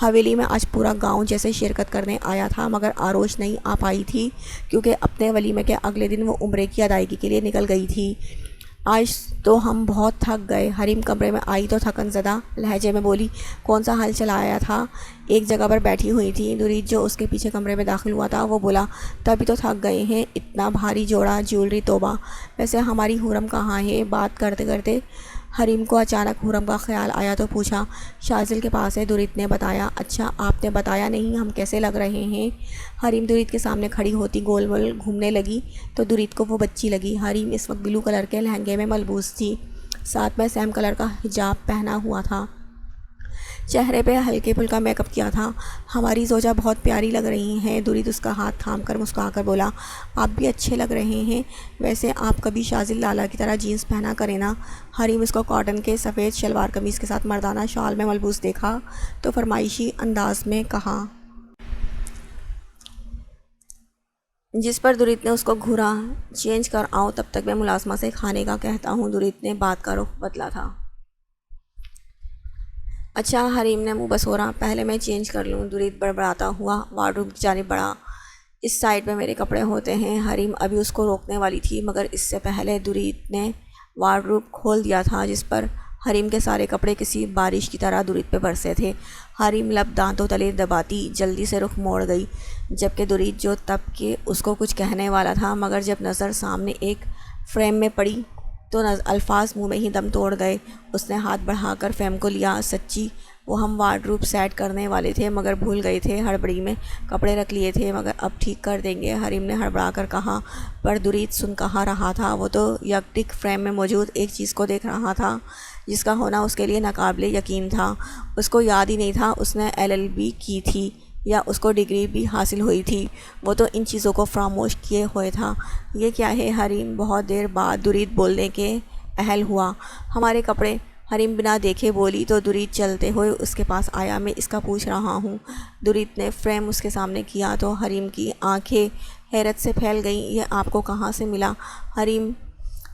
حویلی میں آج پورا گاؤں جیسے شرکت کرنے آیا تھا مگر آروش نہیں آ پائی تھی کیونکہ اپنے ولیمے کے اگلے دن وہ عمرے کی ادائیگی کے لیے نکل گئی تھی۔ آج تو ہم بہت تھک گئے۔ حریم کمرے میں آئی تو تھکن زدہ لہجے میں بولی، کون سا حل چلایا تھا؟ ایک جگہ پر بیٹھی ہوئی تھی۔ درید جو اس کے پیچھے کمرے میں داخل ہوا تھا وہ بولا، تبھی تو تھک گئے ہیں، اتنا بھاری جوڑا جیولری، توبہ! ویسے ہماری حرم کہاں ہے؟ بات کرتے کرتے حریم کو اچانک حرم کا خیال آیا تو پوچھا، شازل کے پاس ہے، درید نے بتایا۔ اچھا آپ نے بتایا نہیں، ہم کیسے لگ رہے ہیں؟ حریم درید کے سامنے کھڑی ہوتی گول گول گھومنے لگی تو درید کو وہ بچی لگی۔ حریم اس وقت بلو کلر کے لہنگے میں ملبوس تھی، ساتھ میں سیم کلر کا حجاب پہنا ہوا تھا، چہرے پہ ہلکے پھلکا میک اپ کیا تھا۔ ہماری زوجہ بہت پیاری لگ رہی ہیں۔ درید اس کا ہاتھ تھام کر مسکرا کر بولا، آپ بھی اچھے لگ رہے ہیں، ویسے آپ کبھی شازل لالا کی طرح جینس پہنا کریں نا۔ حریم اس کو کاٹن کے سفید شلوار قمیض کے ساتھ مردانہ شال میں ملبوس دیکھا تو فرمائشی انداز میں کہا، جس پر درید نے اس کو گھورا، چینج کر آؤ، تب تک میں ملازمہ سے کھانے کا کہتا ہوں۔ درید نے بات کا رخ بدلا تھا۔ اچھا، حریم نے منہ بسورا، پہلے میں چینج کر لوں۔ درید بڑبڑاتا ہوا وارڈروب کی جانب بڑھا، اس سائڈ میں میرے کپڑے ہوتے ہیں۔ حریم ابھی اس کو روکنے والی تھی مگر اس سے پہلے درید نے وارڈروب کھول دیا تھا جس پر حریم کے سارے کپڑے کسی بارش کی طرح درید پہ برسے تھے۔ حریم لب دانتوں تلے دباتی جلدی سے رخ موڑ گئی، جبکہ درید جو تب کہ اس کو کچھ کہنے والا تھا مگر جب نظر سامنے ایک فریم میں پڑی تو الفاظ منہ میں ہی دم توڑ گئے۔ اس نے ہاتھ بڑھا کر فریم کو لیا، سچی وہ ہم وارڈروب سیٹ کرنے والے تھے مگر بھول گئے تھے، ہڑبڑی میں کپڑے رکھ لیے تھے مگر اب ٹھیک کر دیں گے، حریم نے ہڑبڑا کر کہا۔ پر درید سن کہاں رہا تھا، وہ تو یکدک فریم میں موجود ایک چیز کو دیکھ رہا تھا جس کا ہونا اس کے لیے ناقابل یقین تھا۔ اس کو یاد ہی نہیں تھا اس نے LLB کی تھی یا اس کو ڈگری بھی حاصل ہوئی تھی، وہ تو ان چیزوں کو فراموش کیے ہوئے تھا۔ یہ کیا ہے؟ حریم بہت دیر بعد درید بولنے کے اہل ہوا، ہمارے کپڑے۔ حریم بنا دیکھے بولی تو درید چلتے ہوئے اس کے پاس آیا، میں اس کا پوچھ رہا ہوں۔ درید نے فریم اس کے سامنے کیا تو حریم کی آنکھیں حیرت سے پھیل گئیں، یہ آپ کو کہاں سے ملا؟ حریم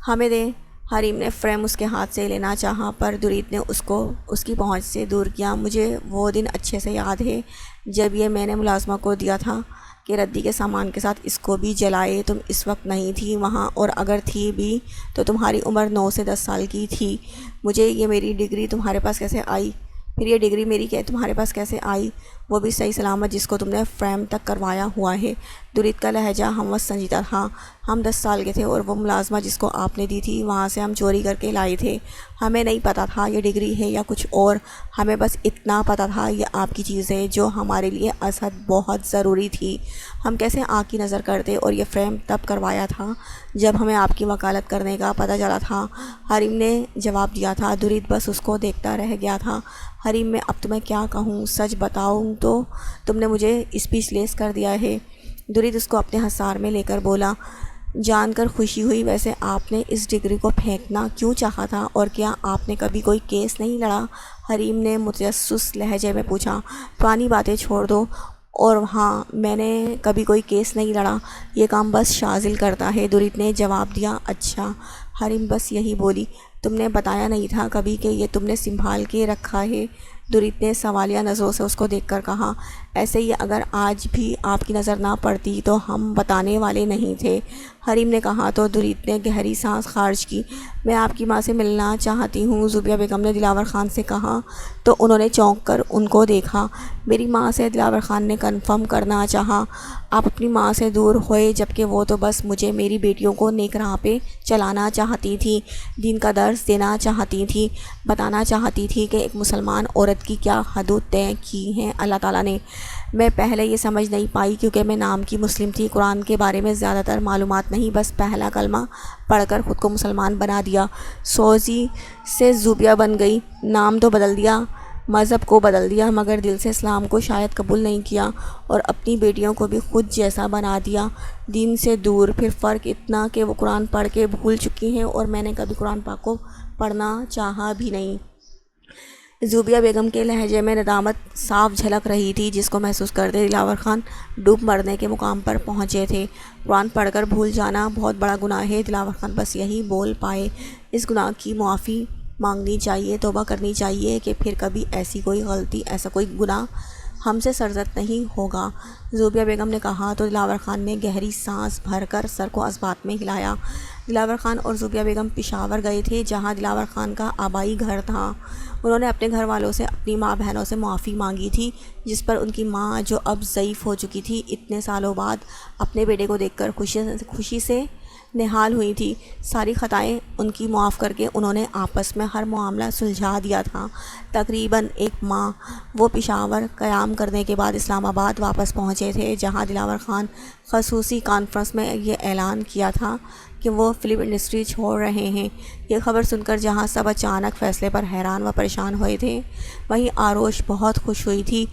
ہمیں دیں۔ حریم نے فریم اس کے ہاتھ سے لینا چاہا پر درید نے اس کو اس کی پہنچ سے دور کیا۔ مجھے وہ دن اچھے سے یاد ہے جب یہ میں نے ملازمہ کو دیا تھا کہ ردی کے سامان کے ساتھ اس کو بھی جلائے، تم اس وقت نہیں تھی وہاں، اور اگر تھی بھی تو تمہاری عمر 9 سے 10 سال کی تھی۔ مجھے یہ میری ڈگری تمہارے پاس کیسے آئی؟ پھر یہ ڈگری میری تمہارے پاس کیسے آئی؟ وہ بھی صحیح سلامت جس کو تم نے فریم تک کروایا ہوا ہے۔ درید کا لہجہ ہم سنجیدہ تھا۔ ہم 10 سال کے تھے اور وہ ملازمہ جس کو آپ نے دی تھی وہاں سے ہم چوری کر کے لائے تھے۔ ہمیں نہیں پتہ تھا یہ ڈگری ہے یا کچھ اور، ہمیں بس اتنا پتہ تھا یہ آپ کی چیز ہے جو ہمارے لیے ازحد بہت ضروری تھی۔ ہم کیسے آنکھ کی نظر کرتے، اور یہ فریم تب کروایا تھا جب ہمیں آپ کی وکالت کرنے کا پتہ چلا تھا۔ حریم نے جواب دیا تھا۔ درید بس اس کو دیکھتا رہ گیا تھا۔ حریم میں اب تمہیں کیا کہوں، سچ بتاؤں تو تم نے مجھے اسپیچ لیس کر دیا ہے۔ درید اس کو اپنے حصار میں لے کر بولا، جان کر خوشی ہوئی، ویسے آپ نے اس ڈگری کو پھینکنا کیوں چاہا تھا، اور کیا آپ نے کبھی کوئی کیس نہیں لڑا؟ حریم نے متجسس لہجے میں پوچھا۔ پرانی باتیں چھوڑ دو، اور ہاں میں نے کبھی کوئی کیس نہیں لڑا، یہ کام بس شاذل کرتا ہے، درید نے جواب دیا۔ اچھا، حریم بس یہی بولی۔ تم نے بتایا نہیں تھا کبھی کہ یہ تم نے سنبھال کے رکھا ہے؟ درید نے سوالیہ نظروں سے اس کو دیکھ کر کہا۔ ایسے ہی اگر آج بھی آپ کی نظر نہ پڑتی تو ہم بتانے والے نہیں تھے، حریم نے کہا تو درید نے گہری سانس خارج کی۔ میں آپ کی ماں سے ملنا چاہتی ہوں، زوبیہ بیگم نے دلاور خان سے کہا تو انہوں نے چونک کر ان کو دیکھا۔ میری ماں سے؟ دلاور خان نے کنفرم کرنا چاہا۔ آپ اپنی ماں سے دور ہوئے جبکہ وہ تو بس مجھے میری بیٹیوں کو نیک راہ پہ چلانا چاہتی تھی، دین کا درس دینا چاہتی تھی، بتانا چاہتی تھی کہ ایک مسلمان عورت کی کیا حدود طے کی ہیں اللہ تعالیٰ نے۔ میں پہلے یہ سمجھ نہیں پائی کیونکہ میں نام کی مسلم تھی، قرآن کے بارے میں زیادہ تر معلومات نہیں، بس پہلا کلمہ پڑھ کر خود کو مسلمان بنا دیا، سوزی سے زوبیہ بن گئی، نام تو بدل دیا، مذہب کو بدل دیا، مگر دل سے اسلام کو شاید قبول نہیں کیا، اور اپنی بیٹیوں کو بھی خود جیسا بنا دیا، دین سے دور۔ پھر فرق اتنا کہ وہ قرآن پڑھ کے بھول چکی ہیں اور میں نے کبھی قرآن پاک کو پڑھنا چاہا بھی نہیں۔ زوبیہ بیگم کے لہجے میں ندامت صاف جھلک رہی تھی جس کو محسوس کرتے دلاور خان ڈوب مرنے کے مقام پر پہنچے تھے۔ قرآن پڑھ کر بھول جانا بہت بڑا گناہ ہے، دلاور خان بس یہی بول پائے۔ اس گناہ کی معافی مانگنی چاہیے، توبہ کرنی چاہیے کہ پھر کبھی ایسی کوئی غلطی، ایسا کوئی گناہ ہم سے سرزد نہیں ہوگا، زوبیہ بیگم نے کہا تو دلاور خان نے گہری سانس بھر کر سر کو اسبات میں ہلایا۔ دلاور خان اور زوبیہ بیگم پشاور گئے تھے جہاں دلاور خان کا آبائی گھر تھا۔ انہوں نے اپنے گھر والوں سے، اپنی ماں بہنوں سے معافی مانگی تھی، جس پر ان کی ماں جو اب ضعیف ہو چکی تھی اتنے سالوں بعد اپنے بیٹے کو دیکھ کر خوشی سے نہال ہوئی تھی۔ ساری خطائیں ان کی معاف کر کے انہوں نے آپس میں ہر معاملہ سلجھا دیا تھا۔ تقریباً ایک ماہ وہ پشاور قیام کرنے کے بعد اسلام آباد واپس پہنچے تھے جہاں دلاور خان خصوصی کانفرنس میں یہ اعلان کیا تھا کہ وہ فلم انڈسٹری چھوڑ رہے ہیں۔ یہ خبر سن کر جہاں سب اچانک فیصلے پر حیران و پریشان ہوئے تھے، وہیں آروش بہت خوش ہوئی تھی۔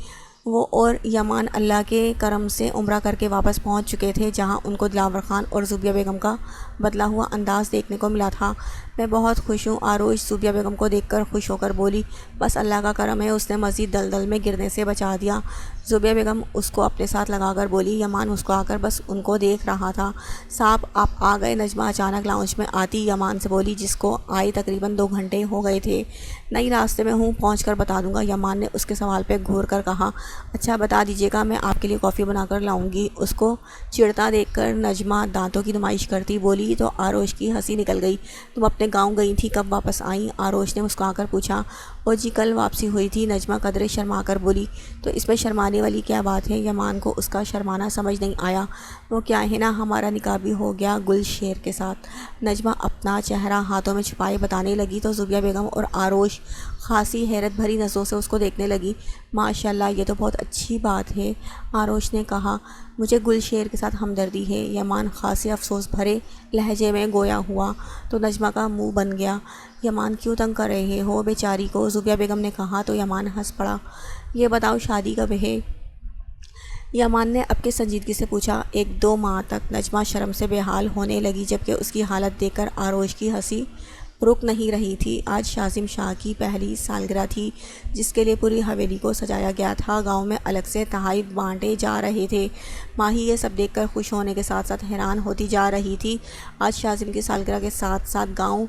وہ اور یمان اللہ کے کرم سے عمرہ کر کے واپس پہنچ چکے تھے جہاں ان کو دلاور خان اور زوبیہ بیگم کا بدلا ہوا انداز دیکھنے کو ملا تھا۔ میں بہت خوش ہوں، آروش زوبیہ بیگم کو دیکھ کر خوش ہو کر بولی۔ بس اللہ کا کرم ہے، اس نے مزید دلدل میں گرنے سے بچا دیا، زوبیہ بیگم اس کو اپنے ساتھ لگا کر بولی۔ یمان مسکرا کر بس ان کو دیکھ رہا تھا۔ صاحب آپ آ گئے، نجمہ اچانک لاؤنج میں آتی یمان سے بولی جس کو آئے تقریباً 2 گھنٹے ہو گئے تھے۔ نہیں راستے میں ہوں، پہنچ کر بتا دوں گا، یمان نے اس کے سوال پہ گھور کر کہا۔ اچھا بتا دیجیے گا، میں آپ کے لیے کافی بنا کر لاؤں گی، اس کو چڑھتا دیکھ کر نجمہ دانتوں کی نمائش کرتی بولی تو آروش کی ہنسی نکل گئی۔ تم اپنے گاؤں گئی تھی، کب واپس آئیں؟ آروش نے مسکرا کر پوچھا۔ اور جی کل واپسی ہوئی تھی، نجمہ قدرے شرما کر بولی۔ تو اس میں شرمانے والی کیا بات ہے؟ یمان کو اس کا شرمانا سمجھ نہیں آیا۔ وہ کیا ہے نا، ہمارا نکاح بھی ہو گیا گل شیر کے ساتھ، نجمہ اپنا چہرہ ہاتھوں میں چھپائے بتانے لگی تو زوبیہ بیگم اور آروش خاصی حیرت بھری نظروں سے اس کو دیکھنے لگی۔ ماشاء اللہ، یہ تو بہت اچھی بات ہے، آروش نے کہا۔ مجھے گل شیر کے ساتھ ہمدردی ہے، یمان خاصی افسوس بھرے لہجے میں گویا ہوا تو نجمہ کا منہ بن گیا۔ یمان کیوں تنگ کر رہے ہو بیچاری کو؟ زوبیہ بیگم نے کہا تو یمان ہنس پڑا۔ یہ بتاؤ شادی کب ہے؟ یمان نے اب کے سنجیدگی سے پوچھا۔ 1-2 ماہ تک، نجمہ شرم سے بے حال ہونے لگی جبکہ اس کی حالت دیکھ کر آروش کی ہنسی رک نہیں رہی تھی۔ آج شازم شاہ کی پہلی سالگرہ تھی جس کے لیے پوری حویلی کو سجایا گیا تھا، گاؤں میں الگ سے تحائف بانٹے جا رہے تھے۔ ماہی یہ سب دیکھ کر خوش ہونے کے ساتھ ساتھ حیران ہوتی جا رہی تھی۔ آج شازم کی سالگرہ کے ساتھ ساتھ گاؤں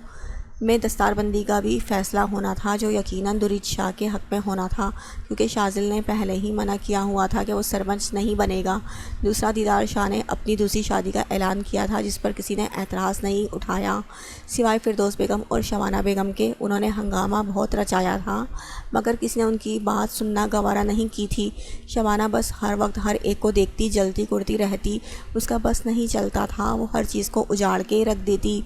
میں دستار بندی کا بھی فیصلہ ہونا تھا جو یقیناً درید شاہ کے حق میں ہونا تھا، کیونکہ شازل نے پہلے ہی منع کیا ہوا تھا کہ وہ سرپنچ نہیں بنے گا۔ دوسرا، دیدار شاہ نے اپنی دوسری شادی کا اعلان کیا تھا جس پر کسی نے اعتراض نہیں اٹھایا سوائے فردوس بیگم اور شبانہ بیگم کے۔ انہوں نے ہنگامہ بہت رچایا تھا مگر کسی نے ان کی بات سننا گوارا نہیں کی تھی۔ شبانہ بس ہر وقت ہر ایک کو دیکھتی جلتی کرتی رہتی، اس کا بس نہیں چلتا تھا، وہ ہر چیز کو اجاڑ کے رکھ دیتی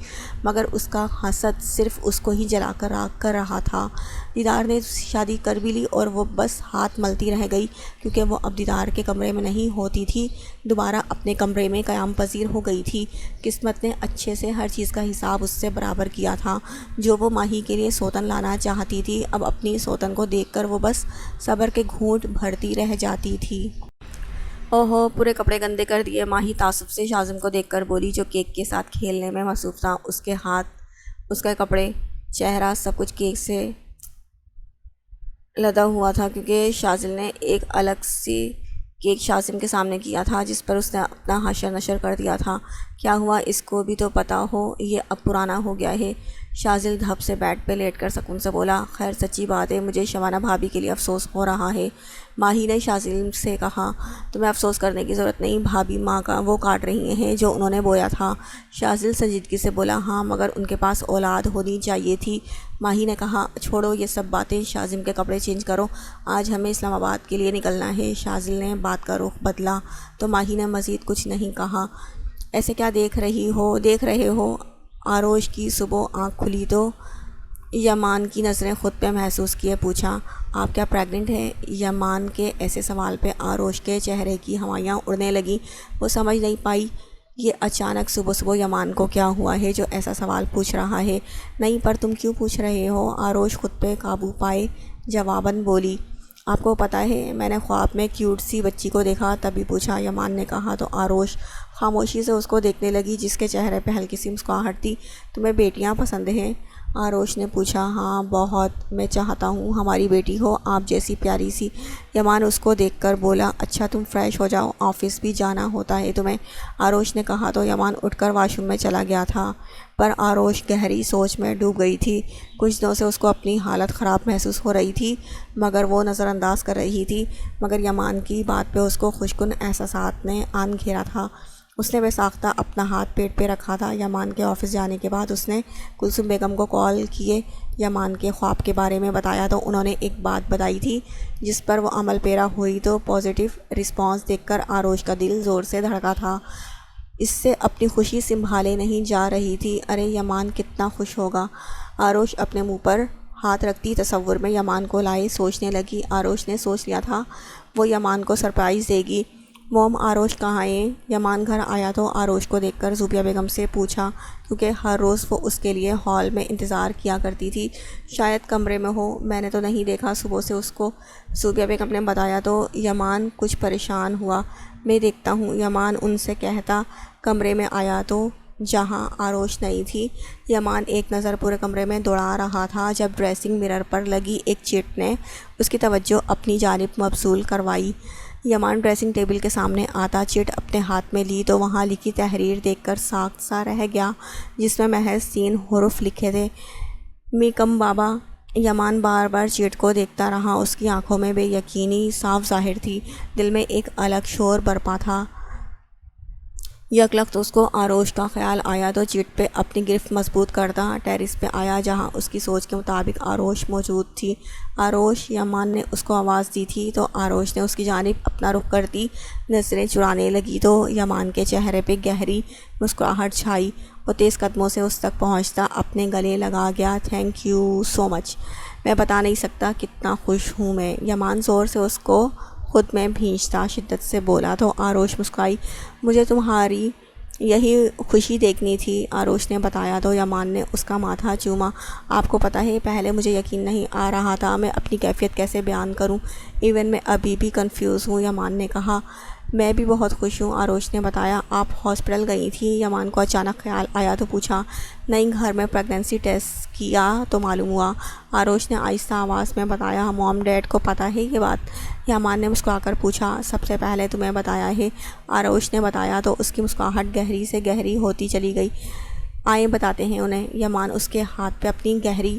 مگر اس کا حسد صرف اس کو ہی جلا کر راکھ کر رہا تھا۔ دیدار نے شادی کر بھی لی اور وہ بس ہاتھ ملتی رہ گئی، کیونکہ وہ اب دیدار کے کمرے میں نہیں ہوتی تھی، دوبارہ اپنے کمرے میں قیام پذیر ہو گئی تھی۔ قسمت نے اچھے سے ہر چیز کا حساب اس سے برابر کیا تھا۔ جو وہ ماہی کے لیے سوتن لانا چاہتی تھی، اب اپنی سوتن کو دیکھ کر وہ بس صبر کے گھونٹ بھرتی رہ جاتی تھی۔ اوہو، پورے کپڑے گندے کر دیے، ماہی تعصب سے شاذم کو دیکھ کر بولی جو کیک کے ساتھ کھیلنے میں مصروف تھا۔ اس کے ہاتھ، اس کے کپڑے، چہرہ، سب کچھ کیک سے لدا ہوا تھا، کیونکہ شازل نے ایک الگ سی کیک شاذم کے سامنے کیا تھا جس پر اس نے اپنا حشر نشر کر دیا تھا۔ کیا ہوا، اس کو بھی تو پتہ ہو یہ اب پرانا ہو گیا ہے۔ شازل دھپ سے بیڈ پہ لیٹ کر سکون سے بولا، خیر سچی بات ہے، مجھے شبانہ بھابھی کے لیے افسوس ہو رہا ہے۔ ماہی نے شازل سے کہا، تمہیں افسوس کرنے کی ضرورت نہیں، بھابھی ماں کا وہ کاٹ رہی ہیں جو انہوں نے بویا تھا۔ شازل سنجیدگی سے بولا، ہاں مگر ان کے پاس اولاد ہونی چاہیے تھی۔ ماہی نے کہا، چھوڑو یہ سب باتیں، شاذم کے کپڑے چینج کرو، آج ہمیں اسلام آباد کے لیے نکلنا ہے۔ شازل نے بات کا رخ بدلا تو ماہی نے مزید کچھ نہیں کہا۔ ایسے کیا دیکھ رہے ہو؟ آروش کی صبح آنکھ کھلی تو یمان کی نظریں خود پہ محسوس کیے پوچھا، آپ کیا پریگننٹ ہیں؟ یمان کے ایسے سوال پہ آروش کے چہرے کی ہوائیاں اڑنے لگیں۔ وہ سمجھ نہیں پائی یہ اچانک صبح یمان کو کیا ہوا ہے جو ایسا سوال پوچھ رہا ہے۔ نہیں، پر تم کیوں پوچھ رہے ہو؟ آروش خود پہ قابو پائے جواباً بولی، آپ کو پتہ ہے میں نے خواب میں کیوٹ سی بچی کو دیکھا تبھی پوچھا، یمان نے کہا تو آروش خاموشی سے اس کو دیکھنے لگی جس کے چہرے پہ ہلکی سی مسکراہٹ تھی۔ تمہیں بیٹیاں پسند ہیں؟ آروش نے پوچھا، ہاں بہت، میں چاہتا ہوں ہماری بیٹی ہو آپ جیسی پیاری سی۔ یمان اس کو دیکھ کر بولا، اچھا تم فریش ہو جاؤ، آفس بھی جانا ہوتا ہے تمہیں۔ آروش نے کہا تو یمان اٹھ کر واش روم میں چلا گیا تھا، پر آروش گہری سوچ میں ڈوب گئی تھی۔ کچھ دنوں سے اس کو اپنی حالت خراب محسوس ہو رہی تھی مگر وہ نظر انداز کر رہی تھی، مگر یمان کی بات پہ اس کو خوشگن احساسات نے آن گھیرا تھا۔ اس نے بے ساختہ اپنا ہاتھ پیٹ پہ رکھا تھا۔ یمان کے آفس جانے کے بعد اس نے کلثوم بیگم کو کال کیے، یمان کے خواب کے بارے میں بتایا تو انہوں نے ایک بات بتائی تھی جس پر وہ عمل پیرا ہوئی تو پازیٹیو رسپانس دیکھ کر آروش کا دل زور سے دھڑکا تھا۔ اس سے اپنی خوشی سنبھالے نہیں جا رہی تھی۔ ارے یمان کتنا خوش ہوگا۔ آروش اپنے منہ پر ہاتھ رکھتی تصور میں یمان کو لائے سوچنے لگی۔ آروش نے سوچ لیا تھا وہ یمان کو سرپرائز دے گی۔ موم، آروش کہاں ہے؟ یمان گھر آیا تو آروش کو دیکھ کر زوبیہ بیگم سے پوچھا، کیونکہ ہر روز وہ اس کے لیے ہال میں انتظار کیا کرتی تھی۔ شاید کمرے میں ہو، میں نے تو نہیں دیکھا صبح سے اس کو، زوبیہ بیگم نے بتایا تو یمان کچھ پریشان ہوا۔ میں دیکھتا ہوں، یمان ان سے کہتا کمرے میں آیا تو جہاں آروش نہیں تھی۔ یمان ایک نظر پورے کمرے میں دوڑا رہا تھا جب ڈریسنگ مرر پر لگی ایک چٹ نے اس کی توجہ اپنی جانب مبذول کروائی۔ یمان ڈریسنگ ٹیبل کے سامنے آتا چٹ اپنے ہاتھ میں لی تو وہاں لکھی تحریر دیکھ کر ساکت سا رہ گیا جس میں محض 3 حروف لکھے تھے، می کم بابا۔ یمان بار بار چٹ کو دیکھتا رہا، اس کی آنکھوں میں بے یقینی صاف ظاہر تھی، دل میں ایک الگ شور برپا تھا۔ یکلخت اس کو آروش کا خیال آیا تو چٹ پہ اپنی گرفت مضبوط کرتا ٹیرس پہ آیا جہاں اس کی سوچ کے مطابق آروش موجود تھی۔ آروش، یمان نے اس کو آواز دی تھی تو آروش نے اس کی جانب اپنا رخ کرتی نظریں چرانے لگی تو یمان کے چہرے پہ گہری مسکراہٹ چھائی۔ وہ تیز قدموں سے اس تک پہنچتا اپنے گلے لگا گیا، تھینک یو سو مچ، میں بتا نہیں سکتا کتنا خوش ہوں میں۔ یمان زور سے اس کو خود میں بھینچتا شدت سے بولا تو آروش مسکرائی، مجھے تمہاری یہی خوشی دیکھنی تھی، آروش نے بتایا تو یمان نے اس کا ماتھا چوما۔ آپ کو پتہ ہے پہلے مجھے یقین نہیں آ رہا تھا میں اپنی کیفیت کیسے بیان کروں، ایون میں ابھی بھی کنفیوز ہوں، یمان نے کہا۔ میں بھی بہت خوش ہوں، آروش نے بتایا۔ آپ ہاسپٹل گئی تھی؟ یمان کو اچانک خیال آیا تو پوچھا۔ نہیں، گھر میں پریگننسی ٹیسٹ کیا تو معلوم ہوا، آروش نے آہستہ آواز میں بتایا۔ موم ڈیڈ کو پتہ ہے یہ بات؟ یمان نے مسکرا کر پوچھا۔ سب سے پہلے تمہیں بتایا ہے، آروش نے بتایا تو اس کی مسکراہٹ گہری سے گہری ہوتی چلی گئی۔ آئیں بتاتے ہیں انہیں۔ یمان اس کے ہاتھ پہ اپنی گہری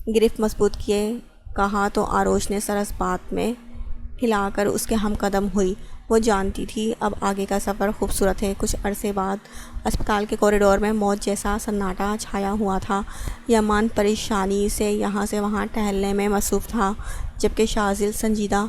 گرفت مضبوط کیے کہا تو آروش نے سر اس بات میں ہلا کر اس کے ہم قدم ہوئی۔ وہ جانتی تھی اب آگے کا سفر خوبصورت ہے۔ کچھ عرصے بعد اسپتال کے کوریڈور میں موت جیسا سناٹا چھایا ہوا تھا۔ یمان پریشانی سے یہاں سے وہاں ٹہلنے میں مصروف تھا، جبکہ شاذل سنجیدہ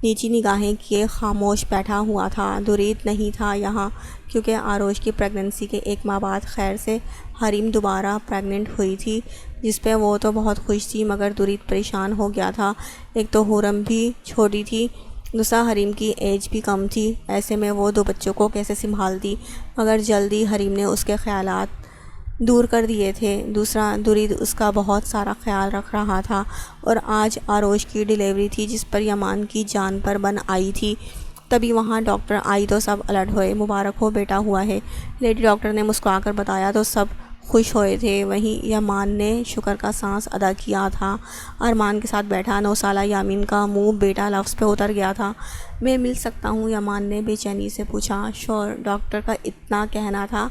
نیچی نگاہیں کیے خاموش بیٹھا ہوا تھا۔ درید نہیں تھا یہاں، کیونکہ آروش کی پریگننسی کے 1 ماہ بعد خیر سے حریم دوبارہ پریگننٹ ہوئی تھی، جس پہ وہ تو بہت خوش تھی، مگر درید پریشان ہو گیا تھا۔ ایک تو حرم بھی چھوٹی تھی، دوسرا حریم کی ایج بھی کم تھی، ایسے میں وہ 2 بچوں کو کیسے سنبھالتی؟ مگر جلدی حریم نے اس کے خیالات دور کر دیے تھے۔ دوسرا، درید اس کا بہت سارا خیال رکھ رہا تھا، اور آج آروش کی ڈیلیوری تھی جس پر یمان کی جان پر بن آئی تھی۔ تبھی وہاں ڈاکٹر آئی تو سب الرٹ ہوئے۔ مبارک ہو، بیٹا ہوا ہے، لیڈی ڈاکٹر نے مسکرا کر بتایا تو سب خوش ہوئے تھے۔ وہیں یمان نے شکر کا سانس ادا کیا تھا۔ ارمان کے ساتھ بیٹھا 9 سالہ یامین کا منہ بیٹا لفظ پہ اتر گیا تھا۔ میں مل سکتا ہوں؟ یمان نے بے چینی سے پوچھا۔ شور، ڈاکٹر کا اتنا کہنا تھا،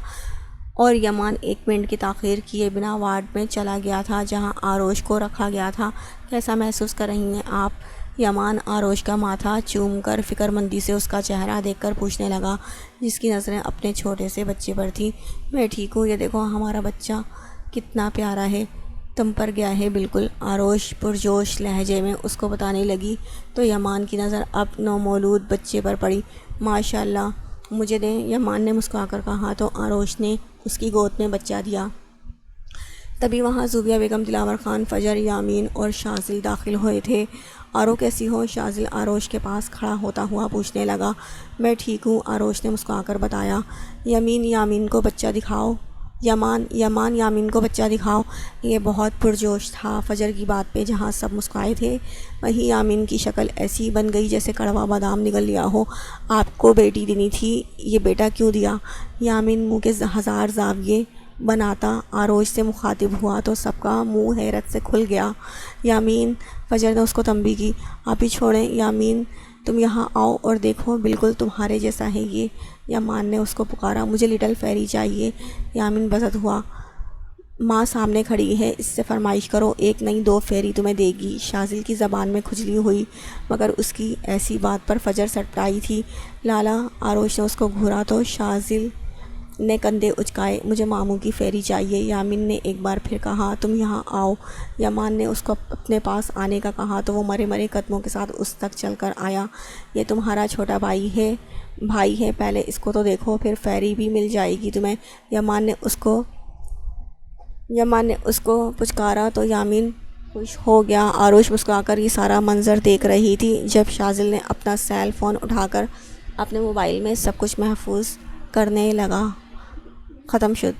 اور یمان 1 منٹ کی تاخیر کیے بنا وارڈ میں چلا گیا تھا جہاں آروش کو رکھا گیا تھا۔ کیسا محسوس کر رہی ہیں آپ؟ یمان آروش کا ماتھا چوم کر فکر مندی سے اس کا چہرہ دیکھ کر پوچھنے لگا، جس کی نظریں اپنے چھوٹے سے بچے پر تھیں۔ میں ٹھیک ہوں، یہ دیکھو ہمارا بچہ کتنا پیارا ہے، تم پر گیا ہے بالکل، آروش پرجوش لہجے میں اس کو بتانے لگی تو یمان کی نظر اب نومولود بچے پر پڑی۔ ماشاء اللہ، مجھے دیں، یمان نے مسکرا کر کہا تو آروش نے اس کی گود میں بچہ دیا۔ تبھی وہاں زوبیہ بیگم، دلاور خان، فجر، یامین اور شاذل داخل ہوئے تھے۔ آرو کیسی ہو؟ شاذل آروش کے پاس کھڑا ہوتا ہوا پوچھنے لگا۔ میں ٹھیک ہوں، آروش نے مسکرا کر بتایا۔ یامین کو بچہ دکھاؤ۔ یامین کو بچہ دکھاؤ۔ یہ بہت پرجوش تھا فجر کی بات پہ۔ جہاں سب مسکرائے تھے وہیں یامین کی شکل ایسی بن گئی جیسے کڑوا بادام نگل لیا ہو۔ آپ کو بیٹی دینی تھی، یہ بیٹا کیوں دیا؟ یامین منہ کے 1000 زاویے بناتا آروش سے مخاطب ہوا تو سب کا منہ حیرت سے کھل گیا۔ یامین، فجر نے اس کو تنبیہ کی۔ آپ ہی چھوڑیں یامین، تم یہاں آؤ اور دیکھو، بالکل تمہارے جیسا ہے یہ۔ یمان نے اس کو پکارا۔ مجھے لٹل فیری چاہیے۔ یامین بزد ہوا۔ ماں سامنے کھڑی ہے، اس سے فرمائش کرو، 1 نہیں 2 فیری تمہیں دے گی۔ شاذل کی زبان میں کھجلی ہوئی، مگر اس کی ایسی بات پر فجر سٹپٹائی تھی۔ لالا، آروش نے اس کو گھورا تو شاذل نے کندھے اچکائے۔ مجھے ماموں کی فیری چاہیے، یامین نے ایک بار پھر کہا۔ تم یہاں آؤ۔ یمان نے اس کو اپنے پاس آنے کا کہا تو وہ مرے مرے قدموں کے ساتھ اس تک چل کر آیا۔ یہ تمہارا چھوٹا بھائی ہے، پہلے اس کو تو دیکھو، پھر فیری بھی مل جائے گی تمہیں۔ یمان نے اس کو پچکارا تو یامین خوش ہو گیا۔ آروش مسکرا کر یہ سارا منظر دیکھ رہی تھی جب شاذل نے اپنا سیل فون اٹھا کر اپنے موبائل میں سب کچھ محفوظ کرنے لگا۔ ختم شد۔